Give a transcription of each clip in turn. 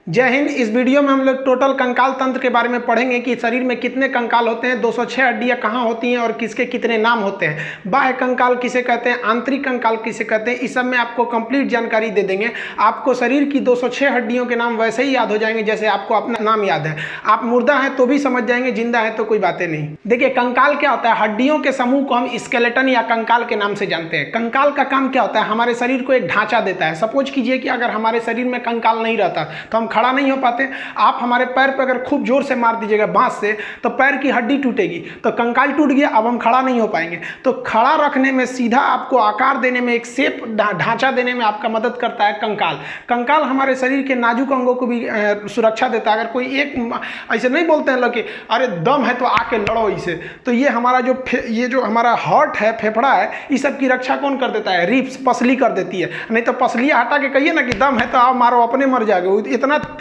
जय हिंद। इस वीडियो में हम लोग टोटल कंकाल तंत्र के बारे में पढ़ेंगे कि शरीर में कितने कंकाल होते हैं, 206 हड्डियां कहाँ होती हैं और किसके कितने नाम होते हैं, बाह्य कंकाल किसे कहते हैं, आंतरिक कंकाल किसे कहते हैं। इस सब में आपको कंप्लीट जानकारी दे देंगे। आपको शरीर की 206 हड्डियों के नाम वैसे ही याद हो जाएंगे जैसे आपको अपना नाम याद है। आप मुर्दा हैं तो भी समझ जाएंगे, जिंदा है तो कोई बातें नहीं। देखिए कंकाल क्या होता है, हड्डियों के समूह को हम स्केलेटन या कंकाल के नाम से जानते हैं। कंकाल का काम क्या होता है, हमारे शरीर को एक ढांचा देता है। सपोज कीजिए कि अगर हमारे शरीर में कंकाल नहीं रहता तो हम खड़ा नहीं हो पाते। आप हमारे पैर पर अगर खूब जोर से मार दीजिएगा बांस से तो पैर की हड्डी टूटेगी, तो कंकाल टूट गया, अब हम खड़ा नहीं हो पाएंगे। तो खड़ा रखने में, सीधा आपको आकार देने में, एक शेप ढांचा देने में आपका मदद करता है कंकाल। कंकाल हमारे शरीर के नाजुक अंगों को भी सुरक्षा देता है। अगर कोई एक ऐसे नहीं बोलते हैं लोग कि अरे दम है तो आके लड़ो इसे, तो ये हमारा जो हमारा हार्ट है, फेफड़ा है, इस सब की रक्षा कौन कर देता है, रिब्स, पसली कर देती है। नहीं तो पसली हटा के कहिए ना कि दम है तो आओ मारो, अपने मर जाओगे।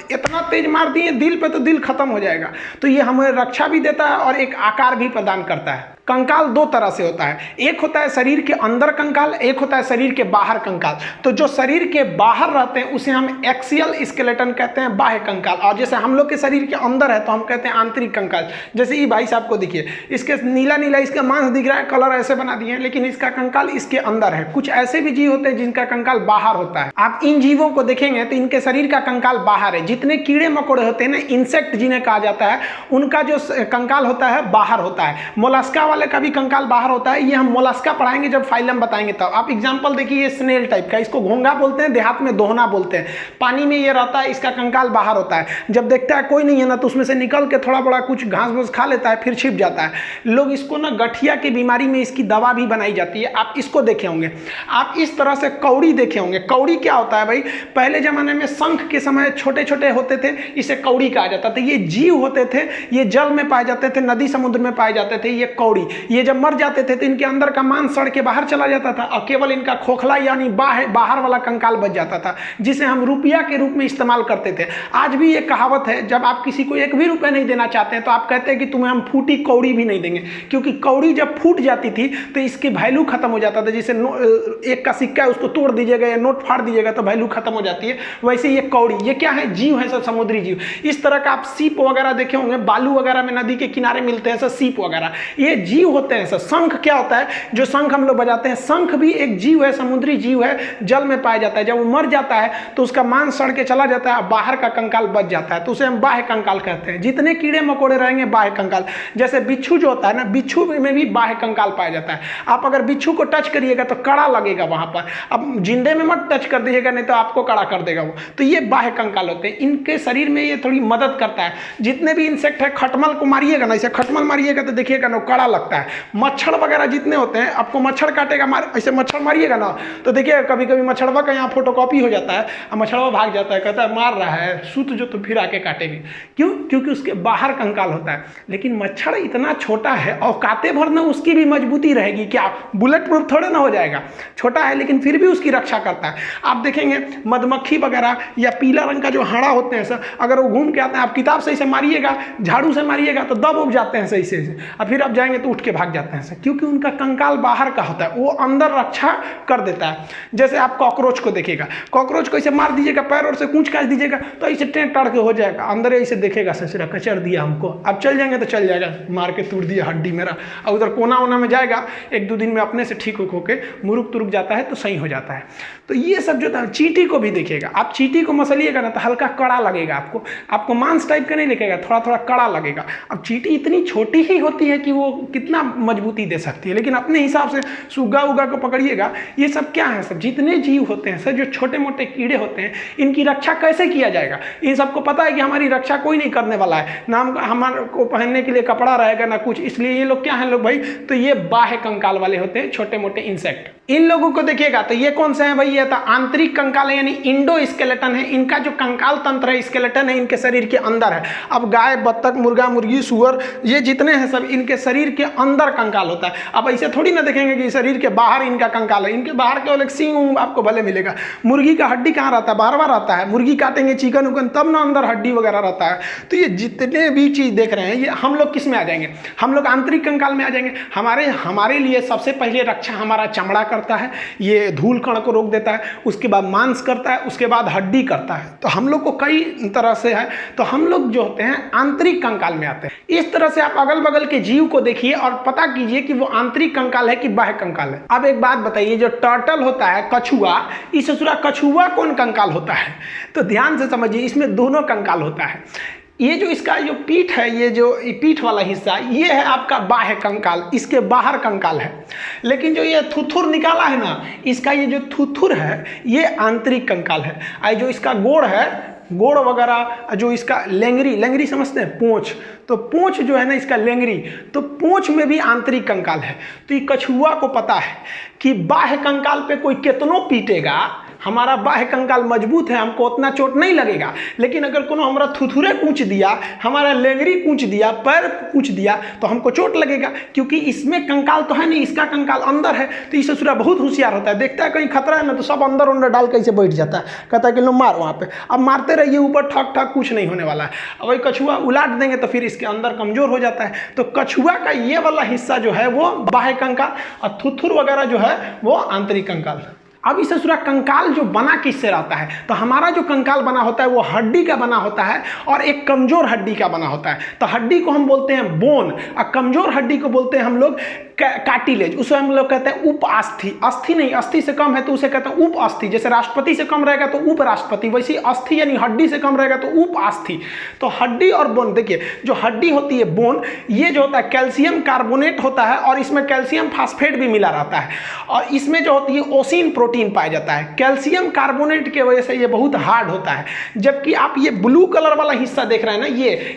इतना तेज मार दिए दिल पे तो दिल खत्म हो जाएगा। तो ये हमें रक्षा भी देता है और एक आकार भी प्रदान करता है। कंकाल दो तरह से होता है, एक होता है शरीर के अंदर कंकाल, एक होता है शरीर के बाहर कंकाल। तो जो शरीर के बाहर रहते हैं उसे हम एक्सियल स्केलेटन कहते हैं, बाह्य कंकाल। और जैसे हम लोग के शरीर के अंदर है तो हम कहते हैं आंतरिक कंकाल। जैसे ये भाई साहब को देखिए, इसके नीला नीला इसका मांस दिख रहा है, कलर ऐसे बना दिए हैं, लेकिन इसका कंकाल इसके अंदर है। कुछ ऐसे भी जीव होते हैं जिनका कंकाल बाहर होता है। आप इन जीवों को देखेंगे तो इनके शरीर का कंकाल बाहर है। जितने कीड़े मकोड़े होते हैं ना, इंसेक्ट जिन्हें कहा जाता है, उनका जो कंकाल होता है बाहर होता है। मोलस्का वाले का भी कंकाल बाहर होता है। ये हम मोलस्का पढ़ाएंगे जब फाइलम बताएंगे तब। आप एग्जांपल देखिए, ये स्नेल टाइप का, इसको घोंगा बोलते हैं, देहात में दोहना बोलते हैं। पानी में ये रहता है, इसका कंकाल बाहर होता है। जब देखता है कोई नहीं है ना तो उसमें से निकल के थोड़ा बड़ा कुछ घास फूस खा लेता है, फिर छिप जाता है। लोग इसको ना गठिया की बीमारी में इसकी दवा भी बनाई जाती है। आप इसको देखे होंगे। आप इस तरह से कौड़ी देखे होंगे। कौड़ी क्या होता है भाई, पहले जमाने में शंख के समय छोटे छोटे होते थे, इसे कौड़ी कहा जाता था। ये जीव होते थे, ये जल में पाए जाते थे, नदी समुद्र में पाए जाते थे। ये कौड़ी, ये जब मर जाते थे तो इनके अंदर का मांस सड़ के बाहर चला जाता था और केवल इनका खोखला यानी बाहर वाला कंकाल बच जाता था, जिसे हम रुपया के रूप में इस्तेमाल करते थे। आज भी ये कहावत है, जब आप किसी को एक भी रुपया नहीं देना चाहते हैं तो आप कहते हैं कि तुम्हें हम फूटी कौड़ी भी नहीं देंगे, क्योंकि कौड़ी जब फूट जाती थी तो इसकी वैल्यू खत्म हो जाता था। जैसे एक का सिक्का है, उसको तोड़ दीजिएगा या नोट फाड़ दीजिएगा तो वैल्यू खत्म हो जाती है। वैसे ये कौड़ी, ये क्या है, जीव है, सब समुद्री जीव। इस तरह का आप सीप वगैरह देखे होंगे, बालू वगैरह में नदी के किनारे मिलते हैं सब सीप वगैरह, ये जीव होते हैं सब। शंख क्या होता है, जो शंख हम लोग बजाते हैं, शंख भी एक जीव है, समुद्री जीव है, जल में पाया जाता है। जब वो मर जाता है तो उसका मांस सड़ के चला जाता है, बाहर का कंकाल बच जाता है, तो उसे हम बाह्य कंकाल कहते हैं। जितने कीड़े मकोड़े रहेंगे बाह्य कंकाल। जैसे बिच्छू जो होता है ना, बिच्छू में भी बाह्य कंकाल पाया जाता है। आप अगर बिच्छू को टच करिएगा तो कड़ा लगेगा वहां पर। अब जिंदे में मत टच कर दीजिएगा, नहीं तो आपको कड़ा कर देगा वो। तो ये बाह्य कंकाल होते हैं। इनके शरीर में ये थोड़ी मदद करता है। जितने भी इंसेक्ट है, खटमल को मारिएगा ना, ऐसे खटमल मारिएगा तो देखिएगा ना कड़ा लगता है। मच्छर वगैरह जितने होते हैं, आपको मच्छर काटेगा, ऐसे मच्छर मारिएगा ना तो देखिए कभी कभी मच्छरवा का यहाँ फोटोकॉपी हो जाता है और मच्छरवा भाग जाता है, कहता है मार रहा है, सूत जो तो फिर आके काटेंगे। क्यों? क्योंकि उसके बाहर कंकाल होता है। लेकिन मच्छर इतना छोटा है, औकाते भर ना उसकी भी मजबूती रहेगी। क्या बुलेट प्रूफ थोड़े ना हो जाएगा, छोटा है लेकिन फिर भी उसकी रक्षा करता है। आप देखेंगे मधुमक्खी वगैरह या पीला रंग का जो हाड़ा होते हैं सर, अगर वो घूम के आते हैं, आप किताब से इसे मारिएगा, झाड़ू से मारिएगा तो दब उब जाते हैं सही से, और फिर आप जाएंगे तो उठ के भाग जाते हैं सर, क्योंकि उनका कंकाल बाहर का होता है, वो अंदर रक्षा कर देता है। जैसे आप कॉकरोच को देखिएगा, कॉकरोच को ऐसे मार दीजिएगा, पैर और से कूच काट दीजिएगा तो ऐसे टेढ़ टाड़ के हो जाएगा, अंदर ऐसे देखेगा ससुरा कचर दिया हमको, अब चल जाएंगे तो चल जाएगा, मार के तोड़ दिया हड्डी मेरा, और उधर कोना वोना में जाएगा, एक दो दिन में अपने से ठीक होके मुरुक तुरुक जाता है तो सही हो जाता है। तो ये सब जो था, चींटी को भी देखिएगा, आप चींटी को मसलिएगा ना तो हल्का कड़ा लगेगा, आपको मांस टाइप का नहीं लगेगा, थोड़ा थोड़ा कड़ा लगेगा। अब चींटी इतनी छोटी ही होती है कि वो कितना मजबूती दे सकती है, लेकिन अपने हिसाब से सुग्गा उगा को पकड़िएगा। ये सब क्या है, सब जितने जीव होते हैं सर, जो छोटे मोटे कीड़े होते हैं, इनकी रक्षा कैसे किया जाएगा। इन सबको पता है कि हमारी रक्षा कोई नहीं करने वाला है, ना हमारे को पहनने के लिए कपड़ा रहेगा ना कुछ, इसलिए ये लोग क्या है लोग भाई, तो ये बाह्य कंकाल वाले होते हैं, छोटे मोटे इंसेक्ट। इन लोगों को देखिएगा तो ये कौन से हैं भाई, ये तो आंतरिक कंकाल है, यानी इंडो स्केलेटन है। इनका जो कंकाल तंत्र है, स्केलेटन है, इनके शरीर के अंदर है। अब गाय, बत्तख, मुर्गा, मुर्गी, सुअर, ये जितने हैं सब इनके शरीर के अंदर कंकाल होता है। अब ऐसे थोड़ी ना देखेंगे कि शरीर के बाहर इनका कंकाल है, इनके बाहर केवल एक सींग आपको भले मिलेगा। मुर्गी का हड्डी कहाँ रहता है, बाहर रहता है। मुर्गी काटेंगे चिकन उकन तब ना अंदर हड्डी वगैरह रहता है। तो ये जितने भी चीज देख रहे हैं, ये हम लोग किस में आ जाएंगे, हम लोग आंतरिक कंकाल में आ जाएंगे। हमारे लिए सबसे पहले रक्षा हमारा चमड़ा करता है, ये धूल कण को रोक देता है, उसके बाद मांस करता है, उसके बाद हड्डी करता है। तो हम लोग को कई तरह से है, तो हम लोग जो होते हैं आंतरिक कंकाल में आते हैं। इस तरह से आप अगल बगल के जीव को देखिए और पता कीजिए कि वो आंतरिक कंकाल है कि बाह्य कंकाल है। अब एक बात बताइए, जो टर्टल होता है, कछुआ, इस कछुआ कौन कंकाल होता है? तो ध्यान से समझिए, इसमें दोनों कंकाल होता है। ये जो इसका जो पीठ है, ये जो पीठ वाला हिस्सा, ये है आपका बाह्य कंकाल, इसके बाहर कंकाल है। लेकिन जो ये थुथुर निकाला है ना, इसका ये जो थुथुर है ये आंतरिक कंकाल है। और जो इसका गोड़ है, गोड़ वगैरह, जो इसका लेंगरी, लेंगरी समझते हैं, पूंछ, तो पूंछ जो है ना इसका लेंगरी, तो पूंछ में भी आंतरिक कंकाल है। तो ये कछुआ को पता है कि बाह्य कंकाल पे कोई कितनों पीटेगा, हमारा बाह्य कंकाल मजबूत है, हमको उतना चोट नहीं लगेगा। लेकिन अगर कोनो हमारा थुथुरे कूच दिया, हमारा लेंगरी कूच दिया, पैर कूच दिया, तो हमको चोट लगेगा, क्योंकि इसमें कंकाल तो है नहीं, इसका कंकाल अंदर है। तो ये ससुरा बहुत होशियार होता है, देखता है कहीं खतरा है ना तो सब अंदर अंदर डाल कैसे बैठ जाता है, कहता है कि लो मार वहाँ पे। अब मारते रहिए ऊपर, ठक ठक, कुछ नहीं होने वाला है। अब वही कछुआ उलाट देंगे तो फिर इसके अंदर कमजोर हो जाता है। तो कछुआ का ये वाला हिस्सा जो है वो बाह्य कंकाल, और थुथुर वगैरह जो है वो आंतरिक कंकाल। अब इस ससुरा कंकाल जो बना किससे रहता है? तो हमारा जो कंकाल बना होता है वो हड्डी का बना होता है, और एक कमजोर हड्डी का बना होता है। तो हड्डी को हम बोलते हैं बोन, और कमजोर हड्डी को बोलते हैं हम लोग कार्टिलेज। उसे हम लोग कहते हैं उप अस्थि। अस्थि नहीं, अस्थि से कम है तो उसे कहते हैं उप अस्थि। जैसे राष्ट्रपति से कम रहेगा तो उपराष्ट्रपति, वैसे अस्थि यानी हड्डी से कम रहेगा तो उप अस्थि। तो हड्डी और बोन, देखिए जो हड्डी होती है बोन, ये जो होता है कैल्शियम कार्बोनेट होता है, और इसमें कैल्शियम फास्फेट भी मिला रहता है, और इसमें जो होती है ओसिन प्रोटीन पाया जाता है। कैल्शियम कार्बोनेट की वजह से ये बहुत हार्ड होता है। जबकि आप ये ब्लू कलर वाला हिस्सा देख रहे हैं ना,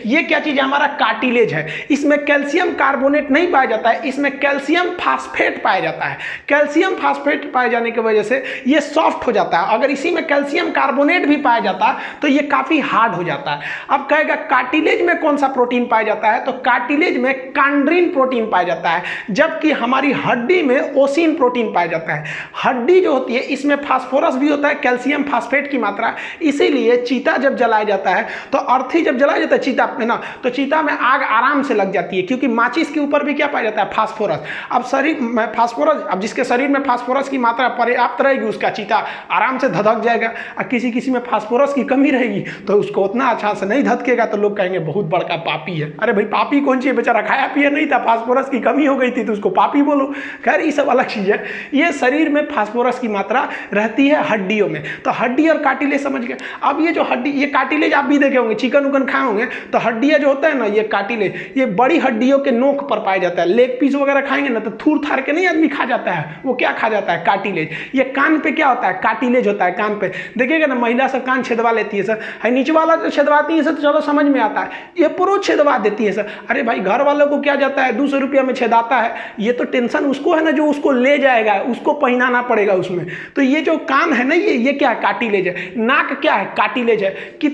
ये क्या चीज है? हमारा कार्टिलेज है। इसमें कैल्शियम कार्बोनेट नहीं पाया जाता है, इसमें कैल्शियम फास्फेट पाया जाता है। कैल्शियम फास्फेट पाए जाने की वजह से ये सॉफ्ट हो जाता है। अगर इसी में कैल्शियम कार्बोनेट भी पाया जाता तो ये काफी हार्ड हो जाता है। अब कहेगा कार्टिलेज में कौन सा प्रोटीन पाया जाता है? तो कार्टिलेज में कांड्रीन प्रोटीन पाया जाता है, जबकि हमारी हड्डी में ओसिन प्रोटीन पाया जाता है। हड्डी जो होती है इसमें फास्फोरस भी होता है, कैल्शियम फास्फेट की मात्रा, इसीलिए चीता जब जलाया जाता है, तो अर्थी जब जलाया जाता है चीता में ना, तो चीता में आग आराम से लग जाती है, क्योंकि माचिस के ऊपर भी क्या पाया जाता है? फास्फोरस। अब शरीर में फास्फोरस, अब जिसके शरीर में फास्फोरस की मात्रा पर्याप्त रहेगी उसका चीता आराम से धधक जाएगा, और किसी में फास्फोरस की कमी रहेगी तो उसको उतना अच्छा से नहीं धधकेगा, तो लोग कहेंगे बहुत बड़का पापी है। अरे भाई पापी कौन सी है, बेचारा खाया पिया नहीं था, फास्फोरस की कमी हो गई थी तो उसको पापी बोलो। खैर ये सब अलग चीज है। ये शरीर में फास्फोरस की मात्रा रहती है हड्डियों में। तो हड्डी और कार्टिलेज समझ गए। अब ये जो हड्डी, ये कार्टिलेज आप भी देखे होंगे, चिकन उकन खाए होंगे तो हड्डियां जो होता है ना, ये कार्टिलेज, ये बड़ी हड्डियों के नोक पर पाया जाता है। लेग पीस वगैरह खाएंगे ना तो थूर थार के नहीं आदमी खा जाता है, वो क्या खा जाता है? कार्टिलेज। ये कान पे क्या होता है? कार्टिलेज होता है कान पे। देखिएगा ना महिला सब कान छेदवा लेती है सर, है नीचे वाला जो छेदवाती है सर तो चलो समझ में आता है, ये पुरुष छेदवा देती है सर। अरे भाई घर वालों को क्या जाता है, 200 रुपया में छेदाता है, ये तो टेंशन उसको है ना जो उसको ले जाएगा, उसको पहनाना पड़ेगा उसमें। तो ये जो कान है ना, ये क्या है? कार्टिलेज है। नाक क्या है? कार्टिलेज है। कि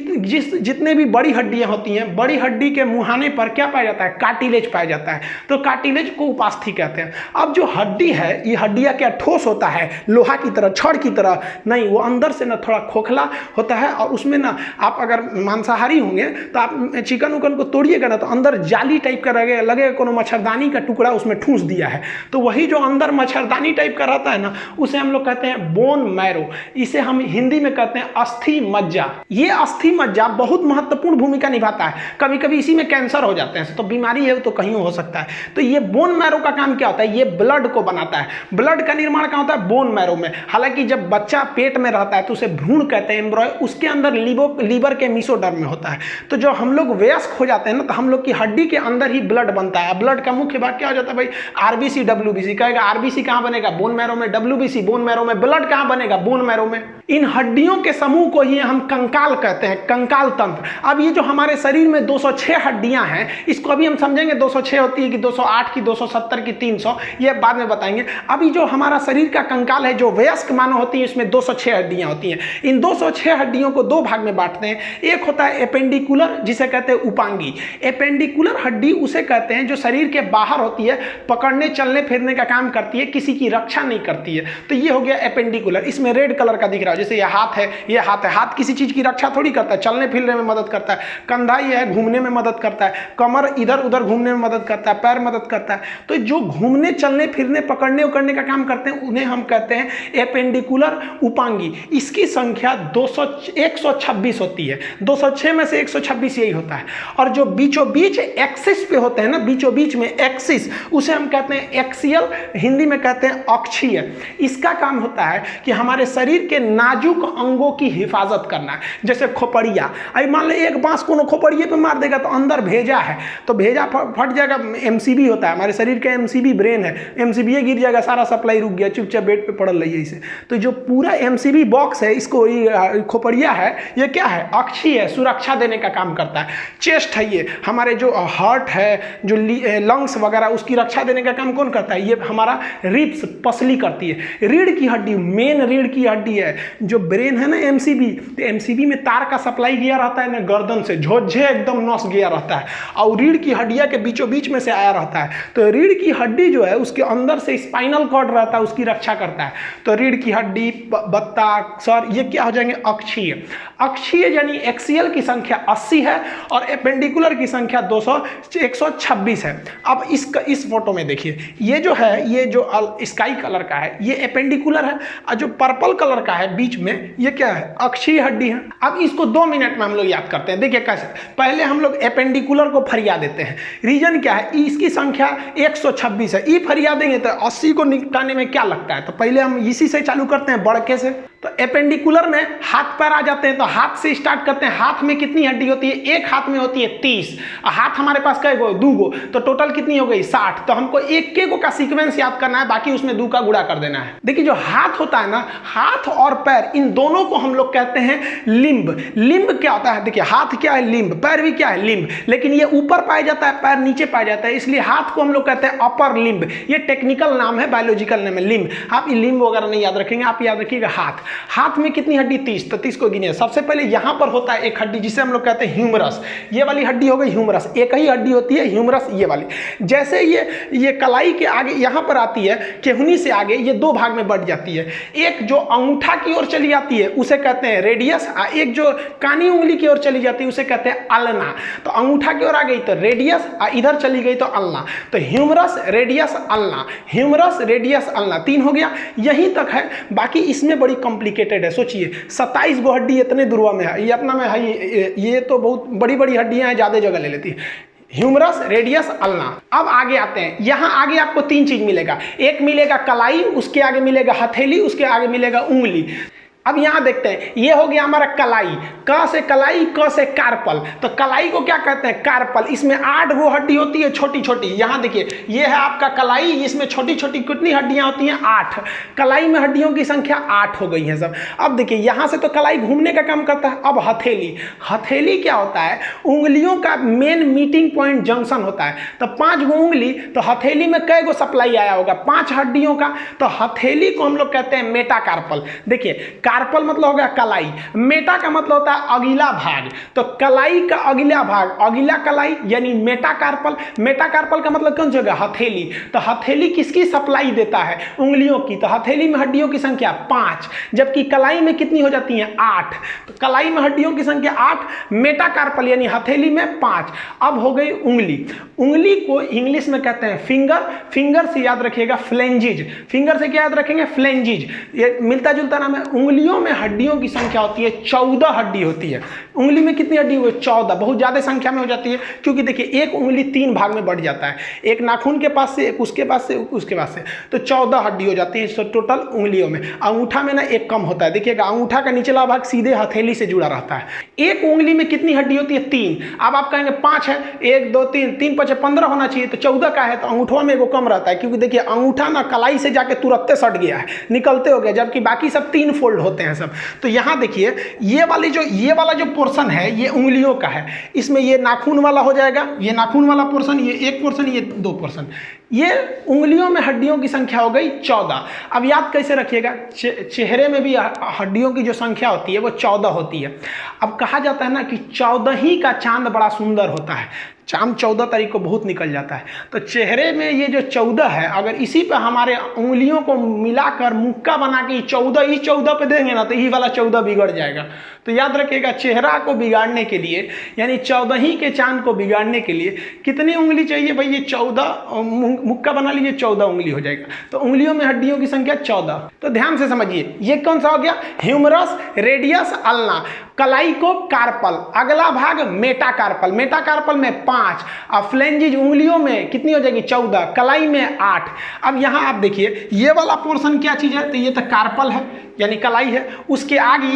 जितने भी बड़ी हड्डियां होती हैं, बड़ी हड्डी के मुहाने पर क्या पाया जाता है? कार्टिलेज पाया जाता है। तो कार्टिलेज को उपास्थि कहते हैं। अब जो हड्डी है, ये हड्डियां क्या ठोस होता है, लोहा की तरह, छड़ की तरह नहीं, वो अंदर से ना थोड़ा खोखला होता है, और उसमें ना आप अगर मांसाहारी होंगे तो आप चिकन उकन को तोड़िएगा ना तो अंदर जाली टाइप का लगेगा कोनो मच्छरदानी का टुकड़ा उसमें ठूस दिया है। तो वही जो अंदर मच्छरदानी टाइप का रहता है ना, उसे हम लोग कहते हैं बोन मैरो। इसे हम हिंदी में कहते हैं अस्थि मज्जा। ये अस्थि मज्जा बहुत महत्वपूर्ण भूमिका निभाता है। कभी कभी इसी में कैंसर हो जाते हैं, तो बीमारी है तो कहीं हो सकता है। तो ये बोन मैरो का काम क्या होता है? ये ब्लड को बनाता है। ब्लड का निर्माण कहाँ होता है? बोन मैरो में। हालांकि जब बच्चा पेट में रहता है तो उसे भ्रूण कहते हैं, एम्ब्रॉय, उसके अंदर लीवर के मीसोडर्म में होता है। तो जब हम लोग वयस्क हो जाते हैं ना, तो हम लोग की हड्डी के अंदर ही ब्लड बनता है। ब्लड का मुख्य भाग क्या हो जाता है भाई? RBC, WBC. कहेगा आरबीसी कहाँ बनेगा? बोन मैरो में। डब्ल्यूबीसी बोन मैरो में। ब्लड कहाँ बनेगा? बोन मैरो में। इन हड्डियों के समूह को ही हम कंकाल कहते हैं, कंकाल तंत्र। अब ये जो हमारे शरीर में 206 हड्डियां हैं, इसको अभी हम समझेंगे 206 होती है कि 208 की, 270 की, 300, ये बाद में बताएंगे। अभी जो हमारा शरीर का कंकाल है, जो वयस्क मानव होती है, इसमें 206 हड्डियां होती हैं। इन 206 हड्डियों को दो भाग में बांटते हैं। एक होता है एपेंडिकुलर, जिसे कहते हैं उपांगी। एपेंडिकुलर हड्डी उसे कहते हैं जो शरीर के बाहर होती है, पकड़ने चलने फिरने का काम करती है, किसी की रक्षा नहीं करती है। तो ये हो गया एपेंडिकुलर, इसमें रेड कलर का दिख रहा है, जैसे ये हाथ है, ये हाथ है, हाथ किसी चीज की रक्षा थोड़ी करता है, चलने फिरने में मदद करता है। कंधा ये है, घूमने में मदद करता है। कमर इधर उधर घूमने में मदद करता है, पैर मदद करता है। तो जो घूमने चलने फिरने पकड़ने उकड़ने का काम करते हैं उन्हें हम कहते हैं एपेंडिकुलर उपांगी। इसकी संख्या 126 होती है, 206 में से 126 यही होता है। और जो बीचों बीच एक्सिस पे होते हैं ना, बीचों बीच में एक्सिस, उसे हम कहते हैं एक्सियल, हिंदी में कहते हैं अक्षीय। इसका काम होता है कि हमारे शरीर के नाजुक अंगों की हिफाजत करना है। जैसे खोपड़िया, अब मान लो एक बांस को खोपड़िए पे मार देगा तो अंदर भेजा है तो भेजा फट जाएगा। एमसीबी होता है, हमारे शरीर का एमसीबी ब्रेन है, एमसीबी गिर जाएगा, सारा सप्लाई रुक गया, चुपचाप बेड पे पड़ल रही है इसे। तो जो पूरा एमसीबी बॉक्स है, इसको खोपड़िया है, ये क्या है, अक्षीय है, सुरक्षा देने का काम करता है। चेस्ट है, ये हमारे जो हार्ट है, जो लंग्स वगैरह, उसकी रक्षा देने का काम कौन करता है, ये हमारा रिब्स, पसली करती है। रीढ़ की हड्डी, मेन रीढ़ की हड्डी है। जो ब्रेन है ना एमसीबी, तो एमसीबी में तार का सप्लाई गया रहता है ना, गर्दन से झोझे एकदम नस गया रहता है और रीढ़ की हड्डियां के बीचों बीच में से आया रहता है। तो रीढ़ की हड्डी जो है उसके अंदर से स्पाइनल कॉर्ड रहता है, उसकी रक्षा करता है। तो रीढ़ की हड्डी, बत्ता, सर, ये क्या हो जाएंगे, अक्षीय। अक्षीय यानी एक्सियल की संख्या 80 है और एपेंडिकुलर की संख्या 126 है। अब इस फोटो में देखिए, ये जो है, ये जो स्काई कलर का है ये एपेंडिकुलर है और जो पर्पल कलर का है बीच में ये क्या है, अक्षीय हड्डी है। अब इसको 2 मिनट में हम लोग याद करते हैं। देखिए कैसे, पहले हम लोग एपेंडिकुलर को फरिया देते हैं। रीजन क्या है, इसकी संख्या 126 है। ई फरिया देंगे तो 80 को निपटाने में क्या लगता है, तो पहले हम इसी से चालू करते हैं, बड़के से। तो एपेंडिकुलर में हाथ पैर आ जाते हैं, तो हाथ से स्टार्ट करते हैं। हाथ में कितनी हड्डी होती है, एक हाथ में होती है 30, हाथ हमारे पास कै गो, 2 गो, तो टोटल कितनी हो गई 60। तो हमको एक के गो का सीक्वेंस याद करना है, बाकी उसमें 2 का गुणा कर देना है। देखिए जो हाथ होता है ना, हाथ और पैर, इन दोनों को हम लोग कहते हैं लिम्ब। लिम्ब क्या होता है, देखिए हाथ क्या है, लिम्ब, पैर भी क्या है, लिम्ब, लेकिन ये ऊपर पाया जाता है, पैर नीचे पाया जाता है, इसलिए हाथ को हम लोग कहते हैं अपर लिम्ब। ये टेक्निकल नाम है, बायोलॉजिकल नाम है लिम्ब। आप लिम्ब वगैरह नहीं याद रखेंगे, आप याद रखिएगा हाथ। हाथ में कितनी हड्डी, 30, तो 30 को गिनिए। सबसे पहले यहां पर होता है एक हड्डी जिसे हम लोग कहते हैं ह्यूमरस। ये वाली हड्डी हो गई ह्यूमरस, एक ही हड्डी होती है ह्यूमरस, ये वाली। जैसे ये कलाई के आगे यहां पर आती है, केहूनी से आगे ये 2 भाग में बढ़ जाती है। एक जो अंगूठा की ओर चली जाती है उसे कहते हैं रेडियस, और एक जो कानी उंगली की ओर चली जाती है उसे कहते हैं अल्ना। तो अंगूठा की ओर आ गई तो रेडियस, और इधर चली गई तो अल्ना। तो humerus, radius, ulna, humerus, radius, ulna, 3 हो गया। यहीं तक है, बाकी इसमें बड़ी कॉम्प्लिकेटेड है। सोचिए 27 गो हड्डी इतने दुर्वा में है, ये अपना में है, ये तो बहुत बड़ी बड़ी हड्डियां हैं, ज्यादा जगह ले लेती है। Humerus, radius, ulna. अब आगे आते हैं, यहां आगे आपको 3 चीज मिलेगा। एक मिलेगा कलाई, उसके आगे मिलेगा हथेली, उसके आगे मिलेगा उंगली। अब यहां देखते हैं, ये हो गया हमारा कलाई, क से कलाई, क से कार्पल। तो कलाई को क्या कहते हैं, कार्पल। इसमें 8 गो हड्डी होती है, छोटी छोटी। यहां देखिए, ये है आपका कलाई, इसमें छोटी छोटी कितनी हड्डियां होती हैं, 8। कलाई में हड्डियों की संख्या 8 हो गई है सब। अब देखिए, यहां से तो कलाई घूमने का काम करता है। अब हथेली, हथेली क्या होता है, उंगलियों का मेन मीटिंग पॉइंट जंक्शन होता है। तो 5 गो उंगली, तो हथेली में कै गो सप्लाई आया होगा, 5 हड्डियों का। तो हथेली को हम लोग कहते हैं मेटाकार्पल। देखिए, कार्पल मतलब हो गया कलाई, मेटा का मतलब होता है अगला भाग। तो कलाई का अगला भाग, अगला कलाई यानी मेटाकार्पल। मेटाकार्पल का मतलब कौन सी होगा, हथेली। तो हथेली किसकी सप्लाई देता है, उंगलियों की। तो हथेली में हड्डियों की संख्या 5, जबकि कलाई में कितनी हो जाती है, 8। तो कलाई में हड्डियों की संख्या 8, मेटाकार्पल यानी हथेली में 5। अब हो गई उंगली। उंगली को इंग्लिश में कहते हैं फिंगर। फिंगर से याद रखिएगा फ्लेंजिज। फिंगर से क्या याद रखेंगे, फ्लेंजिज। ये मिलता जुलता नाम है। उंगलियों में हड्डियों की संख्या होती है 14 हड्डी होती है। उंगली में कितनी हड्डी हुई, 14। बहुत ज्यादा संख्या में हो जाती है, क्योंकि देखिए एक उंगली 3 भाग में बढ़ जाता है, एक नाखून के पास से, एक उसके पास से, उसके पास से। तो 14 हड्डी हो जाती है टोटल उंगलियों में। अंगूठा में ना एक कम होता है। देखिएगा, अंगूठा का निचला भाग सीधे हथेली से जुड़ा रहता है। एक उंगली में कितनी हड्डी होती है, 3। अब आप कहेंगे 5 है, 1 2 3 3 5 15 होना चाहिए, तो 14 का है, तो अंगूठा में एगो कम रहता है। क्योंकि देखिए अंगूठा ना कलाई से जाके तुरंत सट गया है, निकलते हो गया, जबकि बाकी सब 3 फोल्ड होते हैं सब। तो यहाँ देखिए, ये वाला जो पोर्शन है ये उंगलियों का है। इसमें ये नाखून वाला हो जाएगा, ये नाखून वाला पोर्शन, ये एक पोर्शन, ये 2 पोर्शन। ये उंगलियों में हड्डियों की संख्या हो गई 14। अब याद कैसे रखिएगा, चेहरे में भी हड्डियों की जो संख्या होती है वो 14 होती है। अब कहा जाता है ना कि 14 ही का चांद बड़ा सुंदर होता है। चांद 14 तारीख को बहुत निकल जाता है, तो चेहरे में ये जो 14 है, अगर इसी पे हमारे उंगलियों को मिलाकर मुक्का बना के 14 पे देंगे ना, तो ये वाला 14 बिगड़ जाएगा। तो याद रखिएगा, चेहरा को बिगाड़ने के लिए, यानी 14 ही के चांद को बिगाड़ने के लिए कितनी उंगली चाहिए भाई? ये 14 मुक्का बना लीजिए, 14 उंगली हो जाएगा। तो उंगलियों में हड्डियों की संख्या 14। तो ध्यान से समझिए, ये कौन सा हो गया? Humerus, radius, ulna. कलाई को कार्पल, अगला भाग मेटाकार्पल, मेटाकार्पल में 5, और फ्लेंजिज उंगलियों में कितनी हो जाएगी? 14, कलाई में 8। अब यहाँ आप देखिए, ये वाला पोर्शन क्या चीज है? तो ये तो कार्पल है, यानी कलाई है। उसके आगे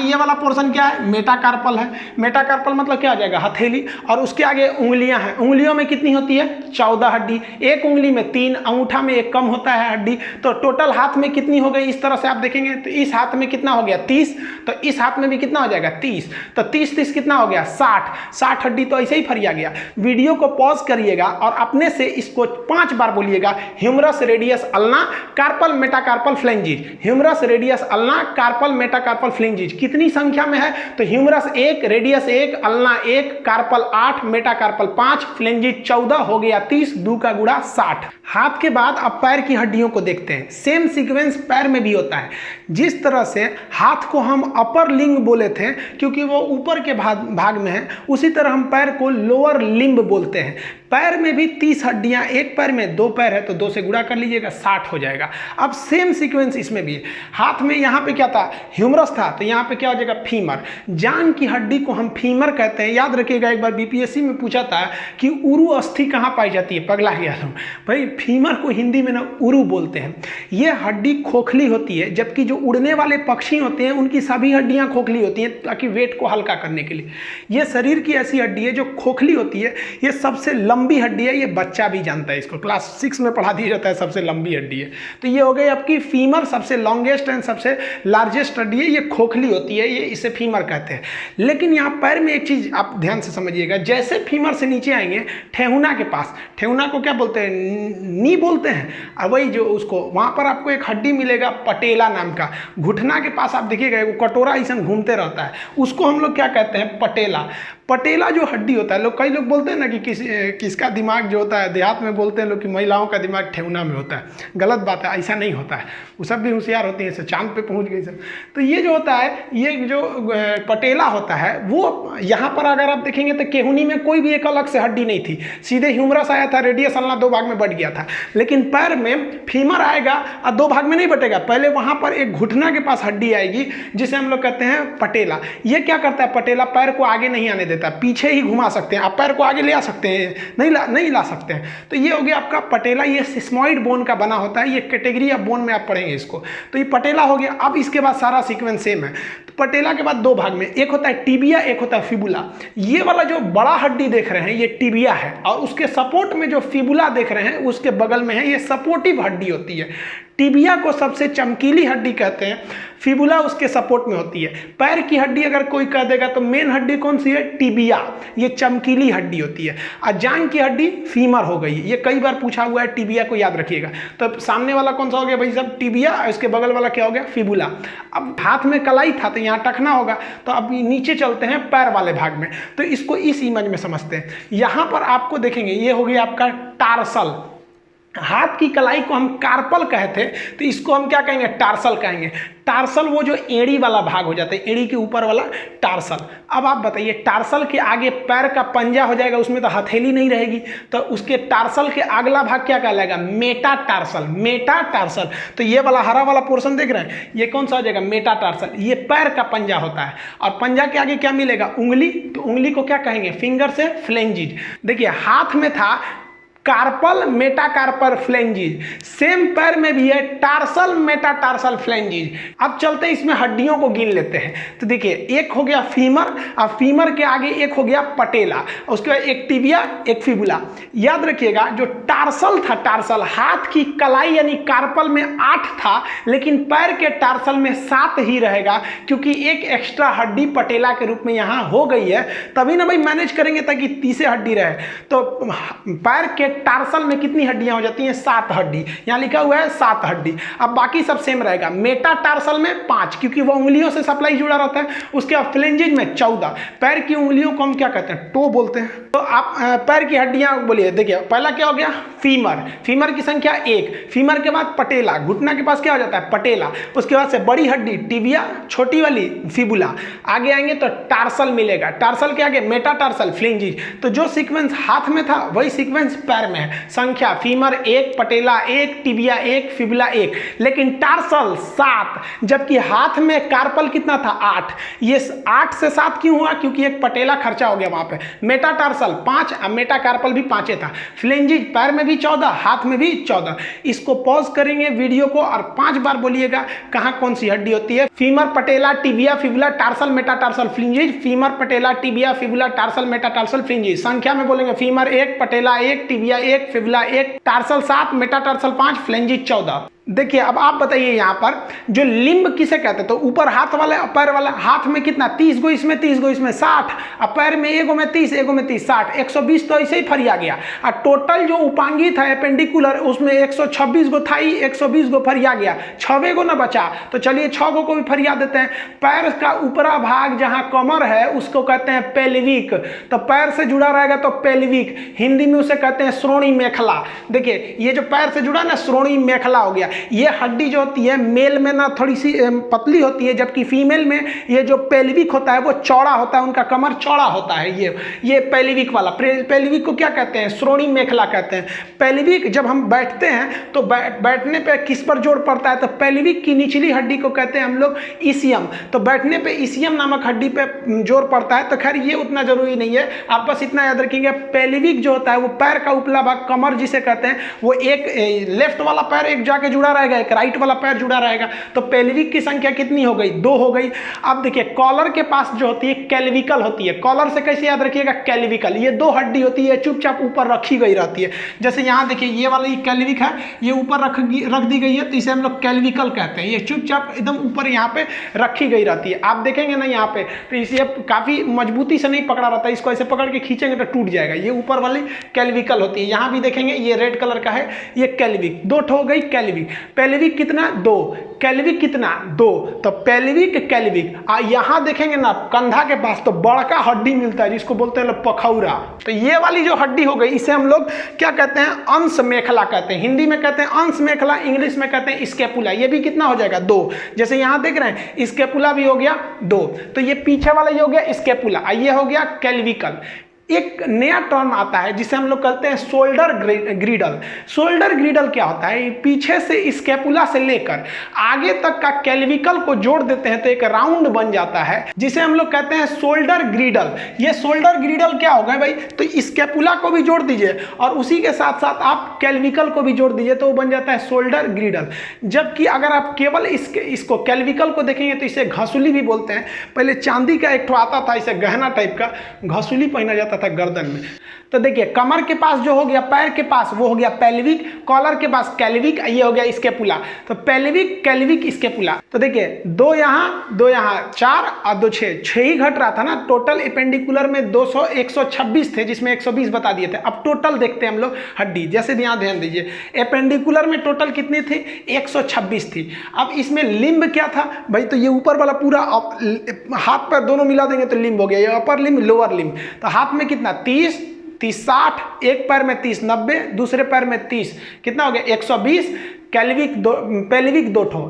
ये वाला पोर्शन क्या है? मेटाकार्पल है। मेटाकार्पल मतलब क्या हो जाएगा? हथेली। और उसके आगे उंगलियां हैं, उंगलियों में कितनी होती है? 14 हड्डी। एक उंगली में 3, अंगूठा में 1 कम होता है हड्डी। तो टोटल हाथ में कितनी हो गई? इस तरह से आप देखेंगे तो इस हाथ में कितना हो गया? 30। तो इस हाथ में भी कितना हो जाएगा? 30। तो 30 कितना हो गया? 60 हड्डी तो ऐसे ही फरिया गया। वीडियो को पॉज करिएगा और अपने से इसको 5 बार बोलिएगा, humerus, radius, ulna, carpal, metacarpal, phalanges. Humerus, radius, ulna, carpal, metacarpal, phalanges. कितनी संख्या में है? तो humerus 1, radius 1, ulna 1, carpal 8, metacarpal 5, phalanges 14, हो गया 30, 2 का गुणा 60। हाथ के बाद अब पैर की हड्डियों को देखते हैं। सेम सीक्वेंस पैर में भी होता है। जिस तरह से हाथ को हम अपर लिंग बोले थे क्योंकि वो ऊपर के भाग में है, उसी तरह हम पैर को लोअर लिम्ब बोलते हैं। पैर में भी 30 हड्डियां, एक पैर में 2 पैर है तो 2 से गुणा कर लीजिएगा, 60 हो जाएगा। अब सेम सीक्वेंस इसमें भी है। हाथ में यहाँ पे क्या था? ह्यूमरस था, तो यहाँ पे क्या हो जाएगा? फीमर। जान की हड्डी को हम फीमर कहते हैं। याद रखिएगा, एक बार बीपीएससी में पूछा था कि उरु अस्थि कहाँ पाई जाती है? पगला गया था भाई, फीमर को हिंदी में ना उरु बोलते हैं। ये हड्डी खोखली होती है, जबकि जो उड़ने वाले पक्षी होते हैं उनकी सभी हड्डियां खोखली होती हैं ताकि वेट को हल्का करने के लिए। ये शरीर की ऐसी हड्डी है जो खोखली होती है। ये सबसे लंबी हड्डी है, ये बच्चा भी जानता है, इसको क्लास 6 में पढ़ा दिया जाता है, सबसे लंबी हड्डी है। तो ये हो गई आपकी फीमर, सबसे लॉन्गेस्ट एंड सबसे लार्जेस्ट हड्डी है। ये खोखली होती है, ये इसे फीमर कहते हैं। लेकिन यहाँ पैर में एक चीज आप ध्यान से समझिएगा, जैसे फीमर से नीचे आएंगे ठेहुना के पास, ठेहुना को क्या बोलते हैं? नी बोलते हैं। और वही जो उसको वहां पर आपको एक हड्डी मिलेगा पटेला नाम का, घुटना के पास आप देखिएगा वो कटोरा ऐसा घूमते रहता है, उसको हम लोग क्या कहते हैं? पटेला। पटेला जो हड्डी होता है, कई लोग बोलते हैं ना कि किसका दिमाग जो होता है, देहात में बोलते हैं लोग कि महिलाओं का दिमाग ठेहुना में होता है। गलत बात है, ऐसा नहीं होता है। वो सब भी होशियार होती हैं, चांद पे पहुंच गई सब। तो ये जो होता है, ये जो पटेला होता है, वो यहाँ पर अगर आप देखेंगे तो केहुनी में कोई भी एक अलग से हड्डी नहीं थी, सीधे ह्यूमरस आया था, रेडियस, अल्ना 2 भाग में बट गया था। लेकिन पैर में फीमर आएगा और 2 भाग में नहीं बटेगा, पहले वहां पर एक घुटना के पास हड्डी आएगी जिसे हम लोग कहते हैं पटेला। ये क्या करता है? पटेला पैर को आगे नहीं आने देता, पीछे ही घुमा सकते हैं। आप पैर को आगे ले आ सकते हैं? नहीं ला सकते हैं। तो ये हो गया आपका पटेला। ये सिस्मॉइड बोन का बना होता है, ये कैटेगरी ऑफ बोन में आप पढ़ेंगे इसको। तो ये पटेला हो गया। अब इसके बाद सारा सीक्वेंस सेम है। तो पटेला के बाद 2 भाग में, एक होता है टिबिया, एक होता है फिबुला। ये वाला जो बड़ा हड्डी देख रहे हैं ये टिबिया है, और उसके सपोर्ट में जो फिबुला देख रहे हैं उसके बगल में है, ये सपोर्टिव हड्डी होती है। टिबिया को सबसे चमकीली हड्डी कहते हैं, फिबुला उसके सपोर्ट में होती है। पैर की हड्डी अगर कोई कह देगा तो मेन हड्डी कौन सी है? टिबिया, ये चमकीली हड्डी होती है। और जांघ की हड्डी फीमर हो गई। ये कई बार पूछा हुआ है, टिबिया को याद रखिएगा। तो सामने वाला कौन सा हो गया भाई साहब? टिबिया। इसके बगल वाला क्या हो गया? फिबुला। अब हाथ में कलाई था तो यहाँ टखना होगा, तो अब नीचे चलते हैं पैर वाले भाग में। तो इसको इस इमेज में समझते हैं। यहाँ पर आपको देखेंगे ये हो गया आपका टार्सल। हाथ की कलाई को हम कार्पल कहते, तो इसको हम क्या कहेंगे? टार्सल कहेंगे। टार्सल वो जो एड़ी वाला भाग हो जाता है, एड़ी के ऊपर वाला टार्सल। अब आप बताइए, टार्सल के आगे पैर का पंजा हो जाएगा, उसमें तो हथेली नहीं रहेगी, तो उसके टार्सल के अगला भाग क्या कहलाएगा? मेटाटार्सल। मेटाटार्सल। तो ये वाला हरा वाला पोर्शन देख रहे हैं, ये कौन सा हो जाएगा? मेटाटार्सल। ये पैर का पंजा होता है, और पंजा के आगे क्या मिलेगा? उंगली। तो उंगली को क्या कहेंगे? फिंगर से फ्लेंजिज। देखिए हाथ में था कार्पल, मेटाकार्पल, फ्लेंजिज। सेम पैर में भी है टार्सल, मेटाटार्सल, फ्लेंजिज। अब चलते हैं इसमें हड्डियों को गिन लेते हैं। तो देखिए, एक हो गया फीमर, और फीमर के आगे एक हो गया पटेला, उसके बाद एक टिबिया, एक फिबुला। याद रखिएगा, जो टार्सल था, टार्सल हाथ की कलाई यानी कार्पल में 8 था, लेकिन पैर के टार्सल में 7 ही रहेगा, क्योंकि एक एक्स्ट्रा हड्डी पटेला के रूप में यहाँ हो गई है। तभी ना भाई मैनेज करेंगे ताकि 30 हड्डी रहे। तो पैर के टार्सल में कितनी हड्डियां हो जाती हैं? 7 हड्डी। यहाँ लिखा हुआ है 7 हड्डी। अब बाकी सब सेम रहेगा। मेटा टार्सल में 5, क्योंकि वो उंगलियों से सप्लाई जुड़ा रहता है। उसके बाद फ्लेंजेज में 14। पैर की उंगलियों को हम क्या कहते हैं? टो बोलते हैं। तो आप पैर की हड्डियां बोलिए। देखिए पहला क्या हो गया? फीमर। फीमर की संख्या 1। फीमर के बाद पटेला, घुटना के पास क्या हो जाता है? पटेला। उसके बाद से बड़ी हड्डी टिबिया, छोटी वाली फिबुला। आगे आएंगे तो टार्सल मिलेगा। टार्सल के आगे मेटाटार्सल, फ्लेंजिज। तो जो सीक्वेंस हाथ में था वही सीक्वेंस पैर में है। संख्या फीमर 1, पटेला 1, टिबिया 1, फिबुला 1। लेकिन टार्सल 7, जबकि हाथ में कार्पल कितना था? 8। ये 8 से 7 क्यों हुआ? क्योंकि एक पटेला खर्चा हो गया वहां पे। मेटाटार्सल 5, मेटाकार्पल भी 5 था। फ्लेंजिज पैर में भी 14, हाथ में भी 14। इसको पॉज करेंगे वीडियो को और 5 बार बोलिएगा कहां कौन सी हड्डी होती है। Femur, patella, tibia, fibula, tarsal, metatarsal, phalanges. Femur, patella, tibia, fibula, tarsal, metatarsal, phalanges. संख्या में बोलेंगे femur 1, patella 1, tibia 1, fibula 1, tarsal 7, metatarsal 5, phalanges 14। देखिए अब आप बताइए यहाँ पर जो लिम्ब किसे कहते हैं? तो ऊपर हाथ वाले और पैर वाला। हाथ में कितना? 30 गो इसमें, 30 गो इसमें, 60। अब पैर में एगो में 30, एगो में 30, 60। 120 तो ऐसे ही फरिया गया। और टोटल जो उपांगी था एपेंडिकुलर, उसमें 126 गो था ही, 120 गो फरिया गया। 6 गो ना बचा। तो चलिए 6 गो को भी फरिया देते हैं। पैर का ऊपरा भाग जहाँ कमर है उसको कहते हैं पेल्विक। तो पैर से जुड़ा रहेगा तो पेल्विक। हिंदी में उसे कहते हैं श्रोणी मेखला। देखिए ये जो पैर से जुड़ा ना, श्रोणी मेखला हो गया। ये हड्डी जो होती है मेल में ना थोड़ी सी पतली होती है, जबकि फीमेल में ये जो पेल्विक होता है वो चौड़ा होता है। उनका कमर चौड़ा होता है। ये पेल्विक वाला। पेल्विक को क्या कहते हैं? श्रोणी मेखला कहते हैं। पेल्विक जब हम बैठते हैं तो बैठने पे किस पर जोर पड़ता है? तो पेल्विक की निचली हड्डी को कहते हैं हम लोग इसियम। तो बैठने पे इसियम नामक हड्डी पे जोर पड़ता है। तो खैर ये उतना जरूरी नहीं है, आप बस इतना याद रखेंगे पेल्विक जो होता है वो पैर का उपला भाग, कमर जिसे कहते हैं, वो एक लेफ्ट वाला पैर एक जाके जुड़ा रहेगा, एक राइट वाला पैर जुड़ा रहेगा। तो पेल्विक की संख्या कितनी हो गई? 2 हो गई। अब देखिए कॉलर के पास जो होती है कैल्विकल होती है। कॉलर से कैसे याद रखिएगा? कैल्विकल। ये 2 हड्डी होती है, चुपचाप ऊपर रखी गई रहती है। जैसे यहाँ देखिए ये वाली कैल्विक है, ये ऊपर रख दी गई है, तो इसे हम लोग कैल्विकल कहते हैं। ये चुपचाप एकदम ऊपर यहाँ पे रखी गई रहती है। आप देखेंगे ना यहाँ पे, तो इसे काफी मजबूती से नहीं पकड़ा रहता है। इसको ऐसे पकड़ के खींचेंगे तो टूट जाएगा। ये ऊपर वाली कैल्विकल होती है। यहाँ भी देखेंगे ये रेड कलर का है, ये कैल्विक। 2 हो गई कैल्विक। पेल्विक कितना? 2। कैल्विक कितना? 2। तो पेल्विक, कैल्विक। यहां देखेंगे ना कंधा के पास तो बड़का हड्डी मिलता है जिसको बोलते हैं पखौरा। तो ये वाली जो हड्डी हो गई इसे हम लोग क्या कहते हैं? अंश मेखला कहते हैं। हिंदी में कहते हैं अंश मेखला, इंग्लिश में कहते हैं स्कैपुला। ये भी कितना हो जाएगा? 2। जैसे यहां देख रहे हैं स्कैपुला भी हो गया 2। तो ये पीछे वाला ये हो गया स्कैपुला, ये हो गया कैल्विकल। एक नया टर्म आता है जिसे हम लोग कहते हैं शोल्डर ग्रिडल। शोल्डर ग्रिडल क्या होता है? पीछे से स्कैपुला से लेकर आगे तक का कैल्विकल को जोड़ देते हैं तो एक राउंड बन जाता है जिसे हम लोग कहते हैं शोल्डर ग्रिडल। ये शोल्डर ग्रिडल क्या होगा भाई? तो स्कैपुला को भी जोड़ दीजिए और उसी के साथ साथ आप कैल्विकल को भी जोड़ दीजिए तो वो बन जाता है शोल्डर ग्रिडल। जबकि अगर आप केवल इसको कैल्विकल को देखेंगे तो इसे घसुली भी बोलते हैं। पहले चांदी का एक ठो आता था, इसे गहना टाइप का घसुली पहना जाता था गर्दन में। तो देखिए कमर के पास जो हो गया, पैर के पास वो हो गया पेल्विक, कॉलर के पास कैल्विक, ये हो गया स्कैपुला। तो पेल्विक, कैल्विक, स्कैपुला। तो देखिए 2 यहाँ 2 यहाँ 4 और 2 6 ही घट रहा था ना। टोटल एपेंडिकुलर में 126 थे जिसमें 120 बता दिए थे। अब टोटल देखते हैं हम लोग हड्डी। जैसे ध्यान दीजिए एपेंडिकुलर में टोटल कितनी थी? 126 थी। अब इसमें लिम्ब क्या था भाई? तो ये ऊपर वाला पूरा हाथ पैर दोनों मिला देंगे तो लिम्ब हो गया। ये अपर लिम्ब, लोअर लिम्ब। तो हाथ में कितना? 30 60, एक पैर में 30 90, दूसरे पैर में 30, कितना हो गया? 120। कैल्विक पेल्विक 2 ठो